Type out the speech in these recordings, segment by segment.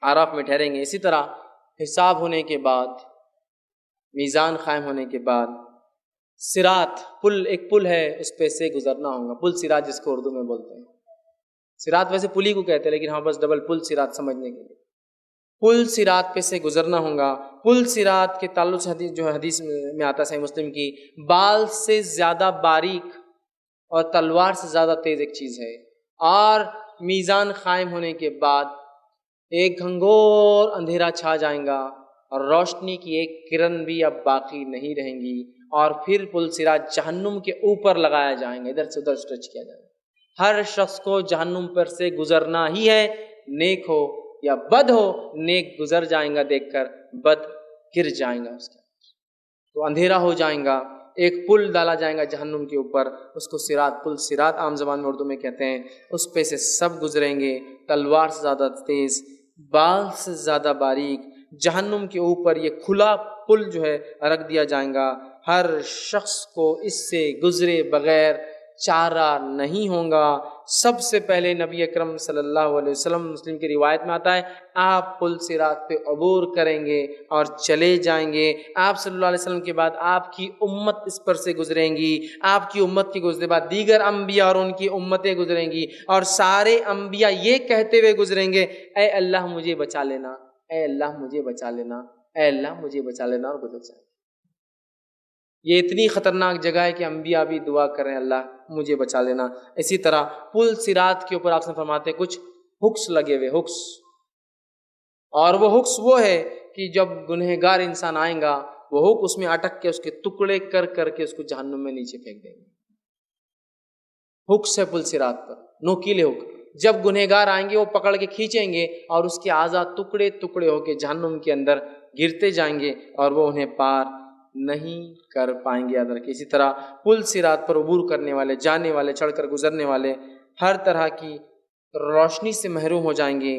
आराफ में ठहरेंगे। इसी तरह हिसाब होने के बाद, मीज़ान कायम होने के बाद, सिरात पुल, एक पुल है, उस पे से गुजरना होगा। पुल सिरात जिसको उर्दू में बोलते हैं। सिरात वैसे पुल ही को कहते हैं, लेकिन हाँ बस डबल पुल सिरात समझने के लिए, पुल सिरात पे से गुजरना होगा। पुल सिरात के ताल्लुक से हदीस जो है, हदीस में आता है सही मुस्लिम की, बाल से ज़्यादा बारीक और तलवार से ज़्यादा तेज़ एक चीज़ है। और मीज़ान कायम होने के बाद एक घंघोर अंधेरा छा जाएगा और रोशनी की एक किरण भी अब बाकी नहीं रहेंगी, और फिर पुल सिरात जहन्नुम के ऊपर लगाया जाएगा, इधर से उधर स्ट्रेच किया जाएगा। हर शख्स को जहन्नुम पर से गुजरना ही है, नेक हो या बद हो। नेक गुजर जाएगा देखकर, बद गिर जाएगा उसके, तो अंधेरा हो जाएगा। एक पुल डाला जाएगा जहन्नुम के ऊपर, उसको सिरात, पुल सिरात आम ज़बान में उर्दू में कहते हैं। उस पे से सब गुजरेंगे, तलवार से ज़्यादा तेज़, बाल से ज़्यादा बारीक। जहन्नुम के ऊपर ये खुला पुल जो है रख दिया जाएगा। हर शख्स को इससे गुजरे बगैर चारा नहीं होगा। सबसे पहले नबी अकरम सल्लल्लाहु अलैहि वसल्लम, मुस्लिम की रिवायत में आता है, आप पुल सिरात पे अबूर करेंगे और चले जाएंगे। आप सल्लल्लाहु अलैहि वसल्लम के बाद आपकी उम्मत इस पर से गुजरेंगी। आपकी उम्मत के गुजरे बाद दीगर अंबिया और उनकी उम्मतें गुजरेंगी, और सारे अंबिया ये कहते हुए गुजरेंगे, ऐ अल्लाह मुझे बचा लेना, ऐ अल्लाह मुझे बचा लेना, ऐ अल्लाह मुझे बचा लेना, और गुजर जाएंगे। ये इतनी ख़तरनाक जगह है कि अंबिया भी दुआ करें, अल्लाह मुझे बचा लेना। इसी तरह पुल सिरात के ऊपर आपसे फरमाते कुछ हुक्स लगे हुए, हुक्स, और वो हुक्स वो है कि जब गुनहगार इंसान आएगा, वो हुक उसमें अटक के उसके टुकड़े कर करके उसको जहन्नुम में नीचे फेंक देंगे। हुक्स है पुल सिरात पर, नोकीले हुक। जब गुनहगार आएंगे वो पकड़ के खींचेंगे और उसके आज़ाद टुकड़े टुकड़े होके जहन्नुम के अंदर गिरते जाएंगे, और वो उन्हें पार नहीं कर पाएंगे, याद रखिए। इसी तरह पुल सिरात पर अबूर करने वाले, जाने वाले, चढ़कर गुजरने वाले हर तरह की रोशनी से महरूम हो जाएंगे,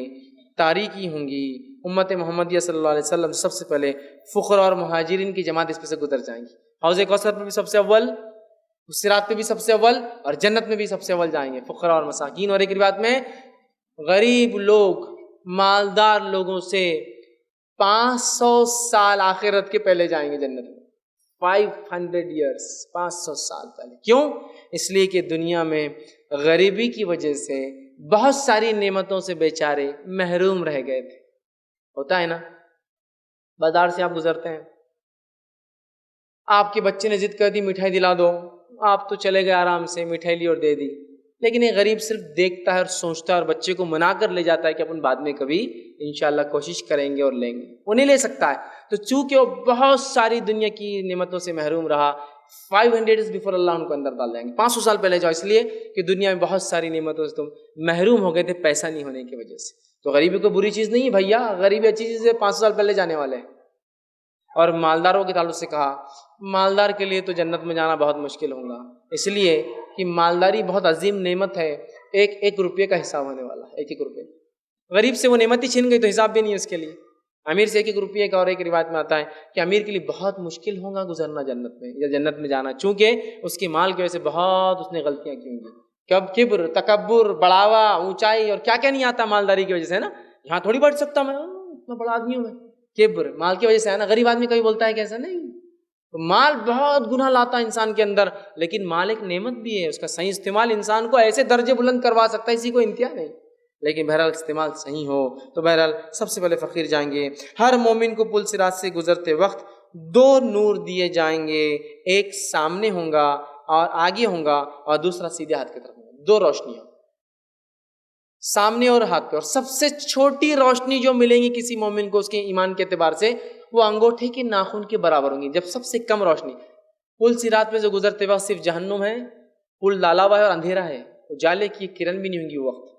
तारीकी होंगी। उम्मत मोहम्मदिया सल्लल्लाहु अलैहि वसल्लम सबसे पहले फ़ुक़रा और मुहाजिरीन की जमात इस पर से गुजर जाएंगी। हौज़ कौसर पर भी सबसे अव्वल, सिरात पे भी सबसे अव्वल, और जन्नत में भी सबसे अव्वल जाएंगे फ़ुक़रा और मसाकीन। और एक रिवायत में गरीब लोग मालदार लोगों से 500 साल आखिरत के पहले जाएंगे जन्नत में। 500 years, 500 साल पहले। क्यों? इसलिए कि दुनिया में गरीबी की वजह से बहुत सारी नेमतों से बेचारे महरूम रह गए थे। होता है ना, बाजार से आप गुजरते हैं, आपके बच्चे ने जिद कर दी मिठाई दिला दो, आप तो चले गए आराम से, मिठाई ली और दे दी। लेकिन ये गरीब सिर्फ देखता है और सोचता है और बच्चे को मना कर ले जाता है कि अपन बाद में कभी इंशाल्लाह कोशिश करेंगे और लेंगे। वो नहीं ले सकता है। तो चूंकि वो बहुत सारी दुनिया की नेमतों से महरूम रहा, 500 years बिफोर अल्लाह उनको अंदर डाल देंगे। 500 साल पहले जाओ, इसलिए कि दुनिया में बहुत सारी नेमतों से तुम महरूम हो गए थे पैसा नहीं होने की वजह से। तो गरीबी कोई बुरी चीज़ नहीं है भैया, गरीबी अच्छी चीज़ है। 500 साल पहले जाने वाले हैं। और मालदारों के ताल्लुक से कहा, मालदार के लिए तो जन्नत में जाना बहुत मुश्किल होगा, इसलिए कि मालदारी बहुत अजीम नेमत है। एक एक रुपये का हिसाब होने वाला है, एक एक रुपये। गरीब से वो नेमत ही छीन गई तो हिसाब भी नहीं है उसके लिए। अमीर से एक एक रुपये का, और एक रिवायत में आता है कि अमीर के लिए बहुत मुश्किल होगा गुजरना जन्नत में, या जन्नत में जाना, चूँकि उसकी माल की वजह से बहुत उसने गलतियाँ की होंगी। कब किब्र, तकब्बुर, बढ़ावा, ऊंचाई और क्या क्या नहीं आता मालदारी की वजह से, है ना। यहाँ थोड़ी बढ़ सकता मैं, इतना बड़ा आदमी हूँ मैं। किब्र माल की वजह से है ना। गरीब आदमी कभी बोलता है कैसा नहीं, तो माल बहुत गुनाह लाता है इंसान के अंदर, लेकिन माल एक नेमत भी है। उसका सही इस्तेमाल इंसान को ऐसे दर्जे बुलंद करवा सकता है, इसी को इंतहा नहीं। लेकिन बहरहाल इस्तेमाल सही हो तो बहरहाल सबसे पहले फ़कीर जाएंगे। हर मोमिन को पुल सिरात से गुजरते वक्त 2 नूर दिए जाएंगे, एक सामने होगा और आगे होगा, और दूसरा सीधे हाथ की तरफ होगा। 2 रोशनियाँ सामने और हाथ पे। और सबसे छोटी रोशनी जो मिलेंगी किसी मोमिन को उसके ईमान के एतबार से, वो अंगूठे के नाखून के बराबर होंगी। जब सबसे कम रोशनी पुल सिरात पे जो गुजरते वक्त सिर्फ जहन्नुम है, पुल डाला हुआ है और अंधेरा है, उजाले की किरण भी नहीं होंगी वो वक्त,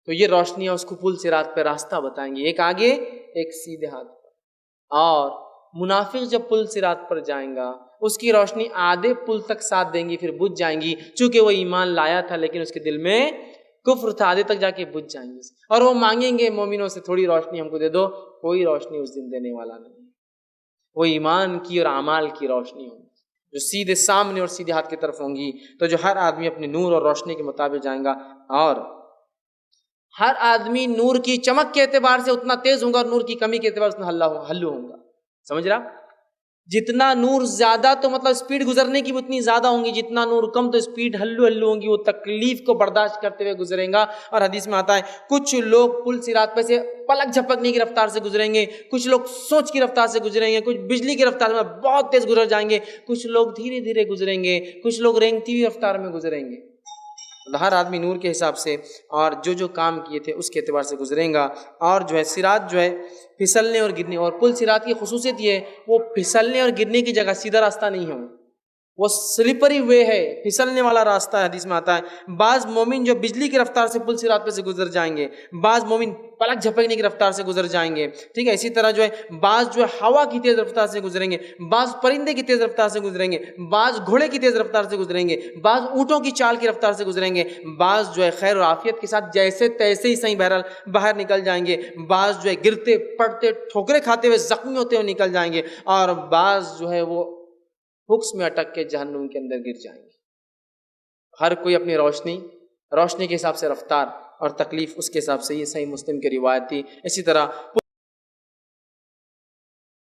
तो ये रोशनियाँ उसको पुल सिरात पे रास्ता बताएंगी, एक आगे एक सीधे हाथ पर। और मुनाफिक जब पुल सिरात पर जाएगा, उसकी रोशनी आधे पुल तक साथ देंगी, फिर बुझ जाएंगी। चूंकि वो ईमान लाया था लेकिन उसके दिल में कुफ्र था, आधे तक जाके बुझ जाएंगे। और वो मांगेंगे मोमिनों से थोड़ी रोशनी हमको दे दो, कोई रोशनी उस दिन देने वाला नहीं। वो ईमान की और अमाल की रोशनी होगी जो सीधे सामने और सीधे हाथ की तरफ होंगी। तो जो हर आदमी अपने नूर और रोशनी के मुताबिक जाएगा, और ہر آدمی نور کی چمک کے اعتبار سے اتنا تیز ہوگا اور نور کی کمی کے اعتبار سے اتنا ہلو ہوگا. سمجھ رہا؟ جتنا نور زیادہ تو مطلب اسپیڈ گزرنے کی بھی اتنی زیادہ ہوں گی، جتنا نور کم تو اسپیڈ ہلو ہوں گی، وہ تکلیف کو برداشت کرتے ہوئے گزریں گا. اور حدیث میں آتا ہے کچھ لوگ پل صراط پہ سے پلک جھپکنے کی رفتار سے گزریں گے، کچھ لوگ سوچ کی رفتار سے گزریں گے، کچھ بجلی کی رفتار میں بہت تیز گزر جائیں گے، کچھ لوگ دھیرے دھیرے گزریں گے، کچھ لوگ رینگتی ہوئی رفتار میں گزریں گے. ہر آدمی نور کے حساب سے اور جو کام کیے تھے اس کے اعتبار سے گزریں گا. اور جو ہے صراط جو ہے پھسلنے اور گرنے، اور پل صراط کی خصوصیت یہ ہے وہ پھسلنے اور گرنے کی جگہ سیدھا راستہ نہیں ہے، وہ سلپری وے ہے، پھسلنے والا راستہ ہے. حدیث میں آتا ہے بعض مومن جو بجلی کی رفتار سے پل صراط پہ سے گزر جائیں گے، بعض مومن پلک جھپکنے کی رفتار سے گزر جائیں گے. ٹھیک ہے، اسی طرح جو ہے بعض جو ہے ہوا کی تیز رفتار سے گزریں گے، بعض پرندے کی تیز رفتار سے گزریں گے، بعض گھوڑے کی تیز رفتار سے گزریں گے، بعض اونٹوں کی چال کی رفتار سے گزریں گے، بعض جو ہے خیر و عافیت کے ساتھ جیسے تیسے ہی صحیح بہرحال باہر نکل جائیں گے، بعض جو ہے گرتے پڑتے ٹھوکریں کھاتے ہوئے زخمی ہوتے ہوئے نکل جائیں گے، اور بعض جو ہے وہ حکس میں اٹک کے جہنم کے اندر گر جائیں گے. ہر کوئی اپنی روشنی کے حساب سے رفتار اور تکلیف اس کے حساب سے. یہ صحیح مسلم کی روایت تھی. اسی طرح